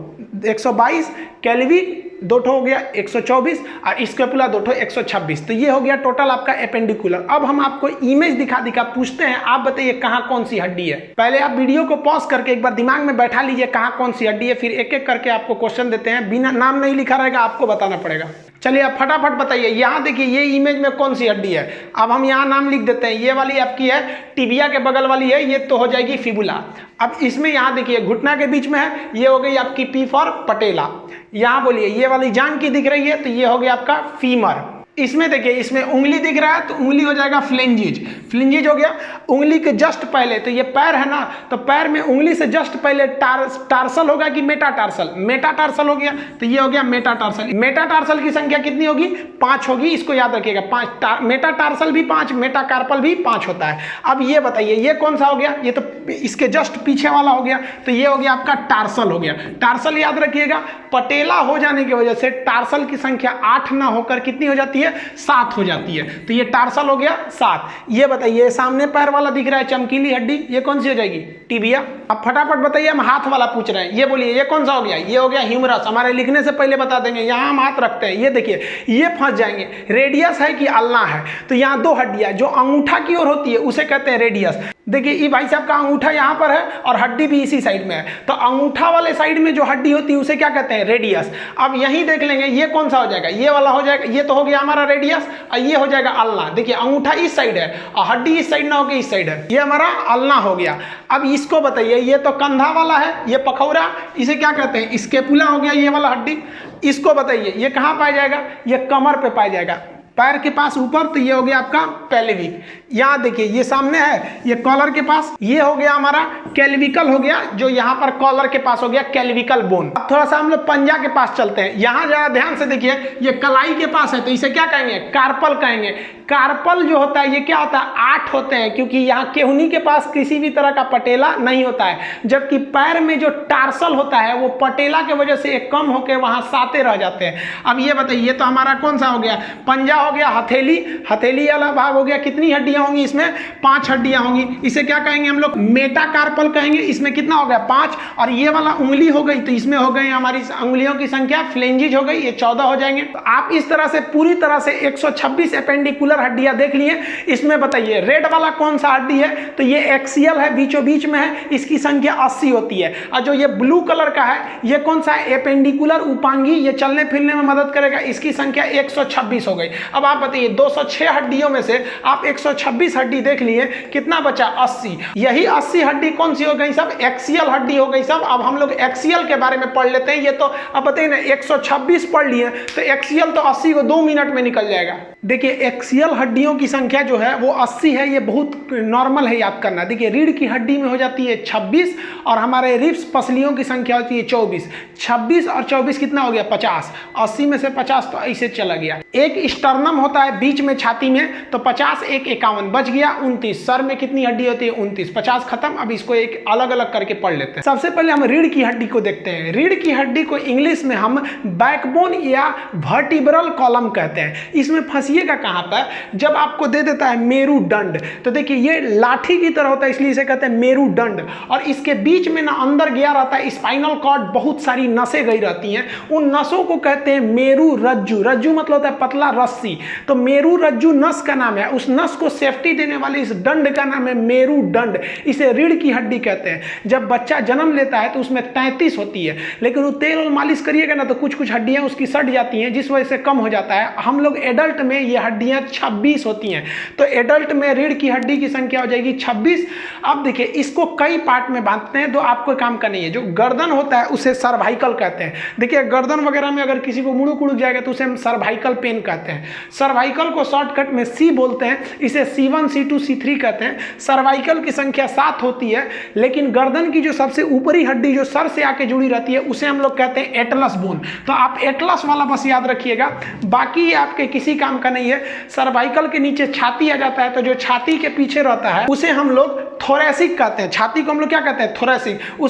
122, कैल्विक 2 ठो हो गया 124 और स्कैपुला 2 ठो 126। तो ये हो गया टोटल आपका एपेंडिकुलर। अब हम आपको इमेज दिखा पूछते हैं, आप बताइए कहाँ कौन सी हड्डी है। पहले आप वीडियो को पॉज करके एक बार दिमाग में बैठा लीजिए कहाँ कौन सी हड्डी है, फिर एक एक करके आपको क्वेश्चन देते हैं। बिना नाम नहीं लिखा रहेगा, आपको बताना पड़ेगा। चलिए आप फटाफट बताइए। यहाँ देखिए ये इमेज में कौन सी हड्डी है। अब हम यहाँ नाम लिख देते हैं। ये वाली आपकी है टिबिया के बगल वाली है, ये तो हो जाएगी फिबुला। अब इसमें यहाँ देखिए घुटना के बीच में है, ये हो गई आपकी पी फॉर पटेला। यहाँ बोलिए ये वाली जांग की दिख रही है तो ये हो गया आपका फीमर। इसमें देखिए, इसमें उंगली दिख रहा है तो उंगली हो जाएगा फ्लेंजिज, फ्लेंजिज हो गया। उंगली के जस्ट पहले, तो ये पैर है ना, तो पैर में उंगली से जस्ट पहले टार्सल होगा कि मेटाटार्सल, मेटाटार्सल हो गया, तो ये हो गया मेटाटार्सल। मेटाटार्सल की संख्या कितनी होगी? 5 होगी, इसको याद रखिएगा। 5 मेटाटार्सल भी 5, मेटाकार्पल भी 5 होता है। अब ये बताइए ये कौन सा हो गया? ये तो इसके जस्ट पीछे वाला हो गया, तो ये हो गया आपका टार्सल हो गया। टार्सल याद रखिएगा, पटेला हो जाने की वजह से टार्सल की संख्या 8 ना होकर कितनी हो जाती है? 7 हो जाती है, तो ये टार्सल हो गया 7। ये बताइए सामने पैर वाला दिख रहा है चमकीली हड्डी, ये कौन सी हो जाएगी? टिबिया। अब फटाफट बताइए, हम हाथ वाला पूछ रहे हैं, ये बोलिए ये कौन सा हो गया? ये हो गया ह्यूमरस। हमारे लिखने से पहले बता देंगे, यहाँ हम हाथ रखते हैं, ये देखिए ये फंस जाएंगे। रेडियस है कि अल्ना है? तो यहाँ 2 हड्डियां, जो अंगूठा की ओर होती है उसे कहते हैं रेडियस। देखिए ये भाई साहब का अंगूठा यहाँ पर है और हड्डी भी इसी साइड में है, तो अंगूठा वाले साइड में जो हड्डी होती है उसे क्या कहते हैं? रेडियस। अब यहीं देख लेंगे ये कौन सा हो जाएगा? ये वाला हो जाएगा, ये तो हो गया हमारा रेडियस, और ये हो जाएगा अल्ना। देखिए अंगूठा इस साइड है और हड्डी इस साइड ना होगी, इस साइड है, ये हमारा अल्ना हो गया। अब इसको बताइए, ये तो कंधा वाला है, ये पखौरा, इसे क्या कहते हैं? स्केपुला हो गया ये वाला हड्डी। इसको बताइए ये कहाँ पाया जाएगा? ये कमर पे पाया जाएगा, पैर के पास ऊपर, तो ये हो गया आपका पेल्विक। यहाँ देखिए ये सामने है, ये कॉलर के पास, ये हो गया हमारा कैल्विकल हो गया, जो यहाँ पर कॉलर के पास हो गया कैल्विकल बोन। अब थोड़ा सा हम लोग पंजा के पास चलते हैं, यहाँ जरा ध्यान से देखिए, ये कलाई के पास है, तो इसे क्या कहेंगे? कार्पल कहेंगे। कार्पल जो होता है ये क्या होता है? 8 होते हैं, क्योंकि यहाँ केहुनी के पास किसी भी तरह का पटेला नहीं होता है, जबकि पैर में जो टार्सल होता है वो पटेला की वजह से एक कम होकर वहाँ 7 रह जाते हैं। अब ये बताइए, ये तो हमारा कौन सा हो गया? पंजा हो गया। हथेली, हथेली वाला भाग हो गया, कितनी हड्डियां होंगी इसमें? 5 हड्डियां होंगी, इसे क्या कहेंगे हम लोग? मेटाकार्पल कहेंगे। इसमें कितना हो गया? 5। और ये वाला उंगली हो गई, तो इसमें हो गई हमारी उंगलियों की संख्या, फ्लेंजिज हो गई, ये 14 हो जाएंगे। तो आप इस तरह से पूरी तरह से 126 एपेंडिकुलर हड्डियां देख लिए। इसमें बताइए रेड वाला कौन सा हड्डी है? तो ये एक्सियल है, बीचों बीच में है, इसकी संख्या 80 होती है। और जो ये ब्लू कलर का है ये कौन सा है? एपेंडिकुलर उपांगी, ये चलने फिरने में मदद करेगा, इसकी संख्या 126 हो गई। अब आप बताइए 206 हड्डियों में से आप 126 हड्डी देख लिए, कितना बचा? 80। यही 80 हड्डी कौन सी हो गई सब? एक्सियल हड्डी हो गई सब। अब हम लोग एक्सियल के बारे में पढ़ लेते हैं। ये तो अब बताइए ना, 126 पढ़ लिए तो एक्सियल तो 80 को 2 मिनट में निकल जाएगा। देखिए एक्सियल हड्डियों की संख्या जो है वो 80 है, ये बहुत नॉर्मल है याद करना। देखिए रीढ़ की हड्डी में हो जाती है 26 और हमारे रिब्स पसलियों की संख्या होती है 24। 26 और 24 कितना हो गया? 50। 80 में से 50 तो ऐसे चला गया। एक स्टर्नम होता है बीच में छाती में, तो 50 एक 51 बच गया 29। सर में कितनी हड्डी होती है? 29। 50 खत्म। अब इसको एक अलग अलग करके पढ़ लेते हैं। सबसे पहले हम रीढ़ की हड्डी को देखते हैं। रीढ़ की हड्डी को इंग्लिश में हम बैकबोन या वर्टिब्रल कॉलम कहते हैं। इसमें फंसिएगा कहां पर? जब आपको दे देता है मेरुदंड, तो देखिए ये लाठी की तरह होता है, इसलिए इसे कहते हैं मेरुदंड। और इसके बीच में ना अंदर गया रहता है स्पाइनल कॉर्ड, बहुत सारी नसें गई रहती हैं, उन नसों को कहते हैं मेरु रज्जु। रज्जु मतलब होता है पतला रस्सी, तो मेरु रज्जु नस का नाम है। उस नस को सेफ्टी देने वाले इस दंड का नाम है मेरुदंड। इसे रीढ़ की हड्डी कहते हैं। जब बच्चा जन्म लेता है तो उसमें 33 होती है, लेकिन वो तेल और मालिश करिएगा ना तो कुछ कुछ हड्डियां उसकी सट जाती हैं, जिस वजह से कम हो जाता है। हम लोग एडल्ट में ये हड्डियां 26 होती हैं, तो एडल्ट में रीढ़ की हड्डी की संख्या हो जाएगी 26। अब देखिए इसको कई पार्ट में बांटते हैं, तो आपको काम का नहीं है। जो गर्दन होता है उसे सर्वाइकल कहते हैं। देखिए गर्दन वगैरह में अगर किसी को मुड़ुक उड़ुक जाएगा तो उसे हम सर्वाइकल पेन कहते हैं। सर्वाइकल को शॉर्टकट में सी बोलते हैं, इसे C1 C2 C3 कहते हैं। सर्वाइकल की संख्या 7 होती है, लेकिन गर्दन की जो सबसे ऊपरी हड्डी जो सर से आके जुड़ी रहती है उसे हम लोग कहते हैं एटलस बोन। तो आप एटलस वाला बस याद रखिएगा, बाकी ये आपके किसी काम का नहीं है। सर्वाइकल के नीचे छाती आ जाता है, तो जो छाती के पीछे रहता है उसे हम लोग थोरेसिक कहते हैं। छाती को हम लोग क्या कहते हैं? थोरेसिक।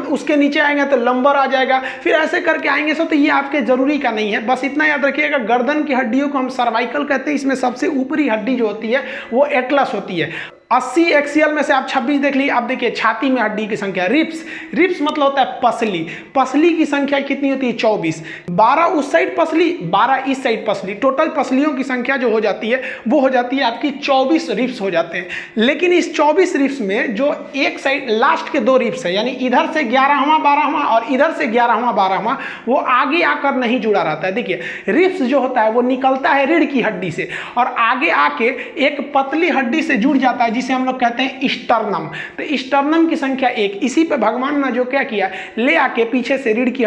उसके नीचे आएंगे तो लंबर आ जाएगा, फिर ऐसे करके आएंगे सब, तो ये आपके जरूरी का नहीं है। बस इतना याद रखिएगा, गर्दन की हड्डियों को हम सर्वाइकल कहते हैं। इसमें सबसे ऊपरी हड्डी जो होती है वो एटलस होती है। 80 एक्सियल में से आप 26 देख लीजिए। आप देखिए छाती में हड्डी की संख्या, रिब्स, रिब्स मतलब होता है पसली। पसली की संख्या कितनी होती है? 24। 12 उस साइड पसली, 12 इस साइड पसली। टोटल पसलियों की संख्या जो हो जाती है वो हो जाती है आपकी 24 रिब्स हो जाते हैं। लेकिन इस 24 रिब्स में जो एक साइड लास्ट के 2 रिब्स है, यानी इधर से 11वां 12वां और इधर से 11वां 12वां, वो आगे आकर नहीं जुड़ा रहता है। देखिए रिब्स जो होता है वो निकलता है रीढ़ की हड्डी से और आगे आके एक पतली हड्डी से जुड़ जाता है, जिसे हम लोग कहते हैं स्टर्नम। तो स्टर्नम की संख्या 1, इसी पे भगवान ने जो क्या किया, ले आके पीछे से रीढ़ की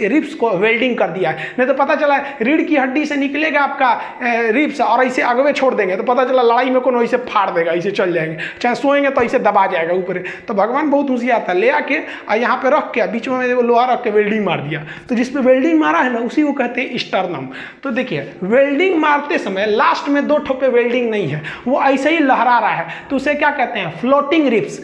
रिब्स को वेल्डिंग कर दिया है। नहीं तो पता चला रीढ़ की हड्डी से निकलेगा आपका रिब्स और ऐसे आगे छोड़ देंगे तो पता चला लड़ाई में कौन ऐसे फाड़ देगा, ऐसे चल जाएंगे, चाहे सोएंगे तो ऐसे दबा जाएगा ऊपर। तो भगवान बहुत होशियार था, ले आके यहाँ पे रख के बीच में लोहा रख के वेल्डिंग मार दिया। तो जिस पे वेल्डिंग मारा है ना उसी को कहते हैं स्टर्नम। तो देखिए वेल्डिंग मारते समय लास्ट में 2 ठो पे वेल्डिंग नहीं है, वो ऐसे ही लहरा रहा है, तो उसे क्या कहते हैं, फ्लोटिंग रिब्स।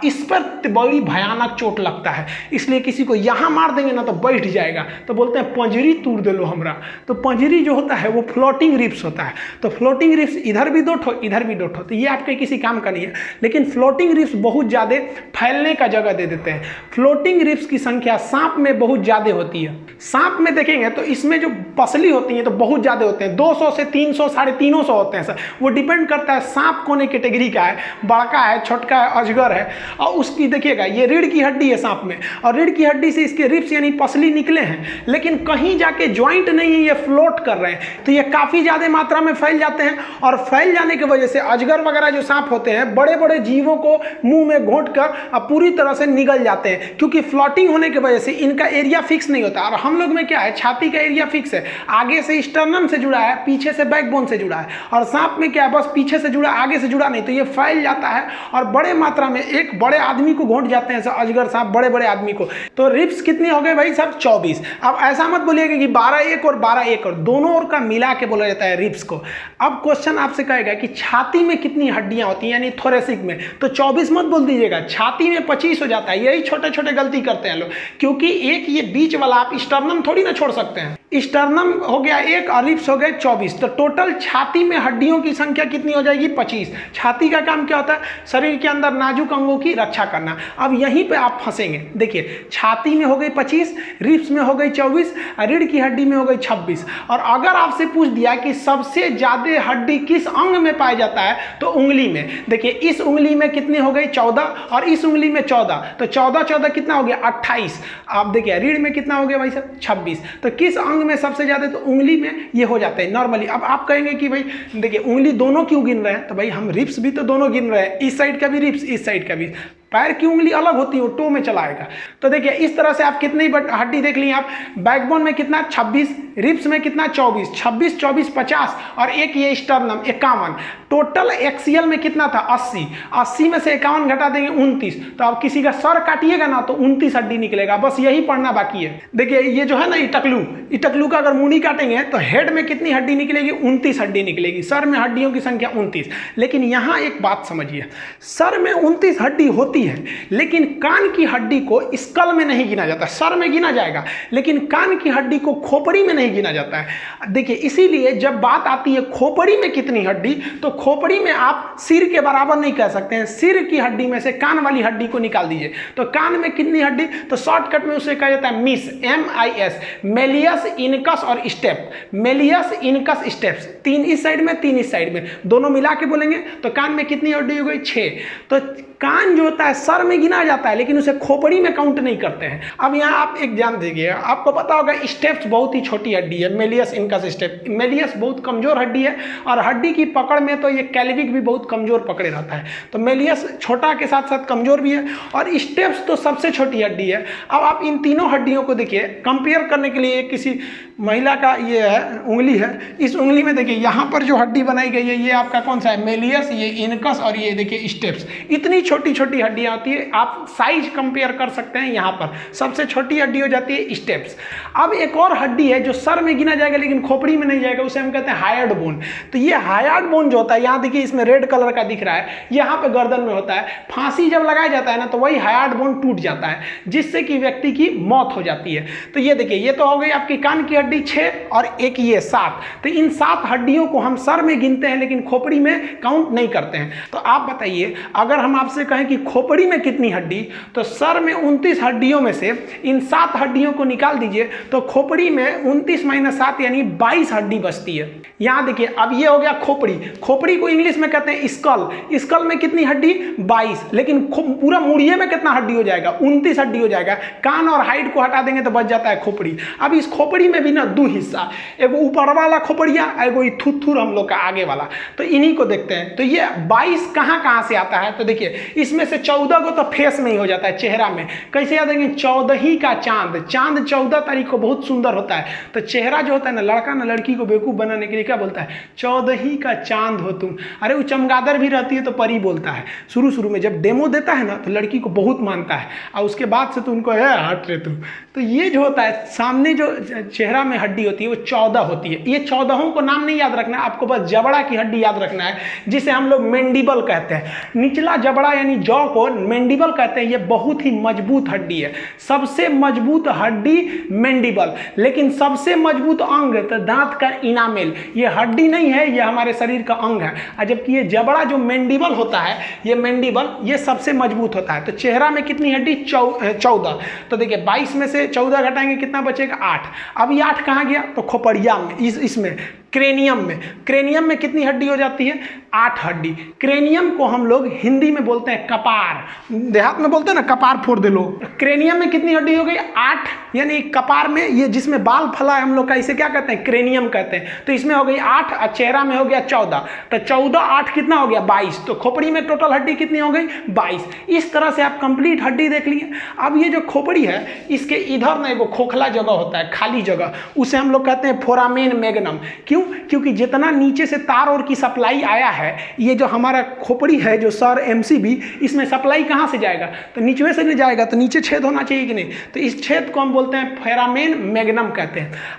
इस पर बड़ी भयानक चोट लगता है, इसलिए किसी को यहाँ मार देंगे ना तो बैठ जाएगा, तो बोलते हैं पंजरी तोड़ दे लो हमरा। तो पंजरी जो होता है वो फ्लोटिंग रिब्स होता है। तो फ्लोटिंग रिब्स इधर भी 2 ठो इधर भी 2 ठो, तो ये आपके किसी काम का नहीं है। लेकिन फ्लोटिंग रिब्स बहुत ज़्यादा फैलने का जगह दे देते हैं। फ्लोटिंग रिब्स की संख्या सांप में बहुत ज़्यादा होती है। सांप में देखेंगे तो इसमें जो पसली होती है तो बहुत ज़्यादा होते हैं, 200 से 300 350 होते हैं सर। वो डिपेंड करता है सांप कौन कैटेगरी का है, बड़का है, छोटका है, अजगर है। और उसकी देखिएगा ये रीढ़ की हड्डी है सांप में, और रीढ़ की हड्डी से इसके रिब्स यानी पसली निकले हैं, लेकिन कहीं जाके ज्वाइंट नहीं है, ये फ्लोट कर रहे हैं। तो ये काफ़ी ज़्यादा मात्रा में फैल जाते हैं, और फैल जाने की वजह से अजगर वगैरह जो सांप होते हैं बड़े बड़े जीवों को मुंह में घोंट कर पूरी तरह से निगल जाते हैं, क्योंकि फ्लोटिंग होने की वजह से इनका एरिया फिक्स नहीं होता। और हम लोग में क्या है, छाती का एरिया फिक्स है, आगे से स्टर्नम से जुड़ा है, पीछे से बैकबोन से जुड़ा है। और सांप में क्या है, बस पीछे से जुड़ा, आगे से जुड़ा नहीं, तो ये फैल जाता है और बड़े मात्रा में एक बड़े आदमी को घोंट जाते हैं अजगर सांप, बड़े बड़े आदमी को। तो रिब्स कितनी हो गए भाई साहब, 24। अब ऐसा मत बोलिएगा कि 12 और 12 और दोनों ओर का मिला के बोला जाता है रिब्स को। अब क्वेश्चन आपसे कहेगा कि छाती में कितनी हड्डियां होती हैं, यानी थोरेसिक में, तो 24 मत बोल दीजिएगा, छाती में 25 हो जाता है। यही छोटे छोटे गलती करते हैं लोग, क्योंकि एक ये बीच वाला आप स्टर्नम थोड़ी ना छोड़ सकते हैं। स्टर्नम हो गया 1 और रिब्स हो गए 24, तो टोटल छाती में हड्डियों की संख्या कितनी हो जाएगी, 25। छाती का काम क्या होता है, शरीर के अंदर नाजुक अंगों की रक्षा करना। अब यहीं पे आप फंसेंगे। देखिए छाती में हो गई 25, रिब्स में हो गई 24, रीढ़ की हड्डी में हो गई 26। और अगर आपसे पूछ दिया कि सबसे ज्यादा हड्डी किस अंग में पाया जाता है, तो उंगली में। देखिए इस उंगली में कितनी हो गई, 14, और इस उंगली में 14, तो 14 कितना हो गया, 28। आप देखिए रीढ़ में कितना हो गया भाई साहब, 26। तो किस अंग में सबसे ज्यादा, तो उंगली में ये हो जाते हैं नॉर्मली। अब आप कहेंगे कि भाई देखिए उंगली दोनों क्यों गिन रहे हैं, तो भाई हम रिब्स भी तो दोनों गिन रहे हैं, इस साइड का भी रिब्स, इस साइड का भी। पैर की उंगली अलग होती है, वो टो में चला आएगा। तो देखिए इस तरह से आप कितनी हड्डी देख ली आप, बैकबोन में कितना 26, रिब्स में कितना 24, 26 24 50, और एक ये स्टर्नम 51। टोटल एक्सियल में कितना था 80, 80 में से 51 घटा देंगे 29। तो अब किसी का सर काटिएगा ना तो 29 हड्डी निकलेगा, बस यही पढ़ना बाकी है। देखिए ये जो है ना इटकलू का अगर मुंडी काटेंगे तो हेड में कितनी हड्डी निकलेगी, 29 हड्डी निकलेगी। सर में हड्डियों की संख्या 29। लेकिन यहाँ एक बात समझिए, सर में 29 हड्डी होती है, लेकिन कान की हड्डी को स्कल में नहीं गिना जाता। सर में गिना जाएगा, लेकिन कान की हड्डी को खोपड़ी में नहीं गिना जाता है। देखिए इसीलिए जब बात आती है खोपड़ी में कितनी हड्डी, तो खोपड़ी में आप सिर के बराबर नहीं कह सकते हैं। सिर की हड्डी में से कान वाली हड्डी को निकाल दीजिए, तो कान में कितनी हड्डी, तो शॉर्टकट में उसे कहा जाता है मिस, MIS, मेलियस, इनकस और स्टेप। मेलियस, इनकस, स्टेप्स, 3 इस साइड में 3 इस साइड में, दोनों मिला के बोलेंगे तो कान में कितनी हड्डी हो गई, 6। तो कान जो होता है सर में गिना जाता है, लेकिन उसे खोपड़ी में काउंट नहीं करते हैं। अब यहाँ आप एक ध्यान दीजिए, आपको पता होगा स्टेप्स बहुत ही छोटी हड्डी है, मेलियस, इनकस, स्टेप। मेलियस बहुत कमजोर हड्डी है, और हड्डी की पकड़ में तो ये कैल्विक भी बहुत कमजोर पकड़े रहता है। तो मेलियस छोटा के साथ साथ कमजोर भी है, और स्टेप्स तो सबसे छोटी हड्डी है। अब आप इन तीनों हड्डियों को देखिए, कंपेयर करने के लिए किसी महिला का ये है उंगली है, इस उंगली में देखिए यहाँ पर जो हड्डी बनाई गई है ये आपका कौन सा है, मेलियस, ये इनकस, और ये देखिए स्टेप्स। इतनी छोटी छोटी हड्डियाँ होती है, आप साइज कंपेयर कर सकते हैं। यहाँ पर सबसे छोटी हड्डी हो जाती है स्टेप्स। अब एक और हड्डी है जो सर में गिना जाएगा लेकिन खोपड़ी में नहीं जाएगा, उसे हम कहते हैं हायर्ड बोन। तो ये हायर्ड बोन जो होता है, यहाँ देखिए इसमें रेड कलर का दिख रहा है, यहाँ पे गर्दन में होता है। फांसी जब लगाया जाता है ना तो वही हायर्ड बोन टूट जाता है, जिससे कि व्यक्ति की मौत हो जाती है। तो ये देखिए ये तो हो गई आपकी कान की हड्डी 6 और एक ये 7। तो इन 7 हड्डियों को हम सर में गिनते हैं लेकिन खोपड़ी में काउंट नहीं करते हैं। तो आप बताइए, अगर हम आपसे कहें कि खोपड़ी में कितनी हड्डी, तो सर में 29 हड्डियों में से इन 7 हड्डियों को निकाल दीजिए, तो खोपड़ी में 29 - 7 यानी 22 हड्डी बचती है। यहाँ देखिए, अब ये हो गया खोपड़ी। खोपड़ी को इंग्लिश में कहते हैं स्कल। स्कल में कितनी हड्डी? 22। लेकिन पूरा मुड़िए में कितना हड्डी हो जाएगा? 29 हड्डी हो जाएगा। कान और हाइट को हटा देंगे तो बच जाता है खोपड़ी। अब इस खोपड़ी में भी ना दो हिस्सा, एगो ऊपर वाला खोपड़िया, एगो थुथुर हम लोग का आगे वाला। तो इन्हीं को देखते हैं। तो ये 22 कहाँ से आता है? तो देखिए, इसमें से 14 को तो फेस में ही हो जाता है, चेहरा में। कैसे याद रखेंगे? 14 का चांद। चांद 14 तारीख को बहुत सुंदर होता है। तो चेहरा जो होता है ना, लड़का ना लड़की को बेवकूफ बनाने के लिए क्या बोलता है? 14 का चांद हो तुम। अरे वो चमगादड़ भी रहती है तो परी बोलता है। शुरू में जब डेमो देता है ना तो लड़की को बहुत मानता है, और उसके बाद से तो उनको है हट रे तुम। तो ये जो होता है, सामने जो चेहरा में हड्डी होती है वो 14 होती है। ये 14 को नाम नहीं याद रखना है आपको, बस जबड़ा की हड्डी याद रखना है, जिसे हम लोग मैंडिबल कहते हैं। निचला जबड़ा यानी जॉ को मैंडिबल कहते हैं। ये बहुत ही मजबूत हड्डी है, सबसे मजबूत हड्डी मैंडिबल। लेकिन सबसे मजबूत अंग तो दांत का इनामेल। ये हड्डी नहीं है, ये हमारे शरीर का अंग है। और जबकि ये जबड़ा जो मैंडिबल होता है, ये मैंडिबल ये सबसे मजबूत होता है। तो चेहरा में कितनी हड्डी? 14। तो देखिए 22 में से 14 घटाएंगे, कितना बचेगा? 8। अब ये 8 कहाँ गया? तो खोपड़िया में, इसमें क्रेनियम में। क्रेनियम में कितनी हड्डी हो जाती है? 8 हड्डी। क्रेनियम को हम लोग हिंदी में बोलते हैं कपार। देहात में बोलते हैं ना कपार फोड़ दे लो। क्रेनियम में कितनी हड्डी हो गई? 8। यानी कपार में ये जिसमें बाल फला है हम लोग का, इसे क्या कहते हैं? क्रेनियम कहते हैं। तो इसमें हो गई 8 और चेहरा में हो गया 14। तो 14 8 कितना हो गया? 22। तो खोपड़ी में टोटल हड्डी कितनी हो गई? 22। इस तरह से आप कंप्लीट हड्डी देख लिए। अब ये जो खोपड़ी है, इसके इधर ना एगो खोखला जगह होता है, खाली जगह, उसे हम लोग कहते हैं फोरामेन मैग्नम। क्योंकि जितना नीचे से तार और की सप्लाई आया है, ये जो हमारा खोपड़ी है, जो सर एमसीबी, इसमें सप्लाई कहाँ से जाएगा? तो नीचे से नहीं जाएगा, तो नीचे छेद होना चाहिए कि नहीं? तो इस छेद को हम बोलते हैं फोरामेन मैग्नम कहते हैं।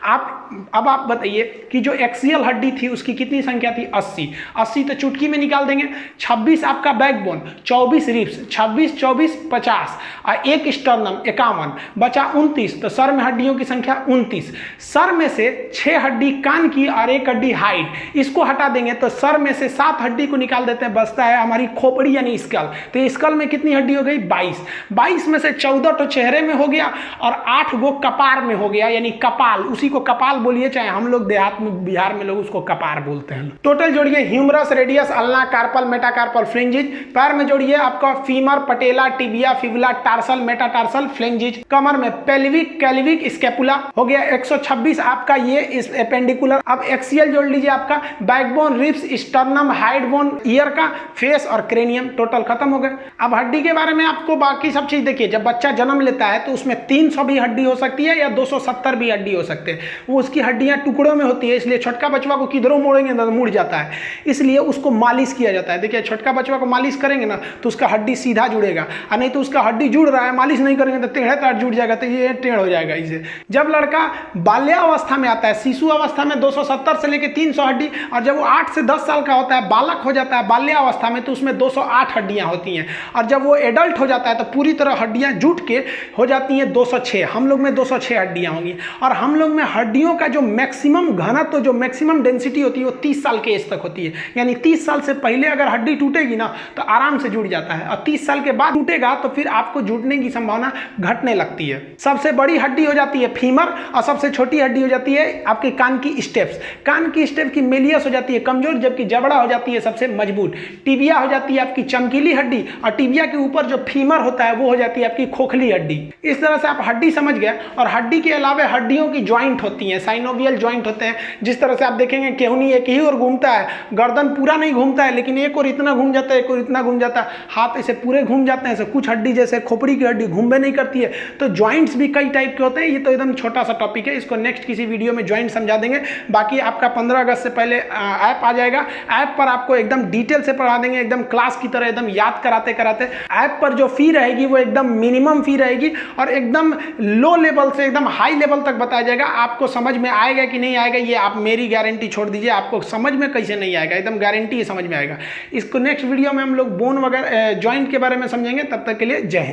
अब आप बताइए कि जो एक्सियल हड्डी थी उसकी कितनी संख्या थी? 80। 80 तो चुटकी में निकाल देंगे। 26 आपका बैकबोन, 24 रिब्स, 26 24 50, और 1 स्टर्नम 51, बचा 29। तो सर में हड्डियों की संख्या 29। सर में से 6 हड्डी कान की और 1 हड्डी हाइट, इसको हटा देंगे तो सर में से 7 हड्डी को निकाल देते हैं, बचता है हमारी खोपड़ी यानी स्कल। तो स्कल में कितनी हड्डी हो गई? 22। 22 में से 14 तो चेहरे में हो गया और 8 गो कपार में हो गया, यानी कपाल। उसी को कपाल बोलिए, चाहे हम लोग देहात में, बिहार में लोग उसको कपार बोलते हैं। टोटल जोड़िए, humerus, radius, ulna, carpal, metacarpal, phalanges. पैर में जोड़िए आपका femur, patella, tibia, fibula, tarsal, metatarsal, phalanges. कमर में पेल्विक, कैल्विक, स्कैपुला हो गया। 126 आपका ये एपेंडिकुलर। अब एक्सियल जोड़ लीजिए आपका backbone, ribs, sternum, hide bone, year का, फेस और क्रेनियम। टोटल खत्म हो गए। अब हड्डी के बारे में आपको बाकी सब चीज देखिए। जब बच्चा जन्म लेता है तो उसमें 300 भी हड्डी हो सकती है या 270 भी हड्डी हो सकते हैं। वो उसकी हड्डियां टुकड़ों में होती है, इसलिए छोटका बचवा को किधरों मोड़ेंगे तो मुड़ जाता है, इसलिए उसको मालिश किया जाता है। देखिए छोटका बचवा को मालिश करेंगे ना तो उसका हड्डी सीधा जुड़ेगा, और नहीं तो उसका हड्डी जुड़ रहा है, मालिश नहीं करेंगे तो टेढ़े तार जुड़ जाएगा, तो ये टेढ़ हो जाएगा इसे। जब लड़का बाल्यावस्था में आता है, शिशु अवस्था में 270 से लेकर 300 हड्डी, और जब वो 8 से 10 साल का होता है, बालक हो जाता है बाल्यावस्था में, तो उसमें 208 हड्डियां होती हैं। और जब वो एडल्ट हो जाता है तो पूरी तरह हड्डियां जुट के हो जाती हैं 206। हम लोग में 206 हड्डियां होंगी। और हम लोग में हड्डियों का जो मैक्सिमम घनत्व, जो मैक्सिमम डेंसिटी होती है, वो 30 साल के एज तक होती है। यानी 30 साल से पहले अगर हड्डी टूटेगी ना तो आराम से जुड़ जाता है, और 30 साल के बाद टूटेगा तो फिर आपको जुड़ने की संभावना घटने लगती है। सबसे बड़ी हड्डी हो जाती है फीमर, और सबसे छोटी हड्डी हो जाती है आपके कान की स्टेप्स। कान की स्टेप की मेलियस हो जाती है कमजोर, जबकि जबड़ा हो जाती है सबसे मजबूत। टिबिया हो जाती है आपकी चमकीली हड्डी, और टिबिया के ऊपर जो फीमर होता है वो हो जाती है आपकी खोखली हड्डी। इस तरह से आप हड्डी समझ गए। और हड्डी के अलावा हड्डियों की ज्वाइंट होती हैं, साइनोवियल ज्वाइंट होते हैं। जिस तरह से आप देखेंगे केहूनी एक ही ओर घूमता है, गर्दन पूरा नहीं घूमता है, लेकिन एक और इतना घूम जाता है, एक और इतना घूम जाता है, हाथ ऐसे पूरे घूम जाते हैं। कुछ हड्डी जैसे खोपड़ी की हड्डी घूमबे नहीं करती है। तो ज्वाइंट्स भी कई टाइप के होते हैं। ये तो एकदम छोटा सा टॉपिक है, इसको नेक्स्ट किसी वीडियो में ज्वाइंट समझा देंगे। बाकी आपका 15 अगस्त से पहले ऐप आ जाएगा, ऐप पर आपको एकदम डिटेल से पढ़ा देंगे, एकदम क्लास की तरह एकदम याद कराते कराते। ऐप पर जो फी रहेगी वो एकदम मिनिमम फी रहेगी, और एकदम लो लेवल से एकदम हाई लेवल तक बताया जाएगा। आपको समझ में आएगा कि नहीं आएगा ये आप मेरी गारंटी छोड़ दीजिए, आपको समझ में कैसे नहीं आएगा, एकदम गारंटी समझ में आएगा। इसको नेक्स्ट वीडियो में हम लोग बोन वगैरह ज्वाइंट के बारे में समझेंगे। तब तक के लिए जय हिंद।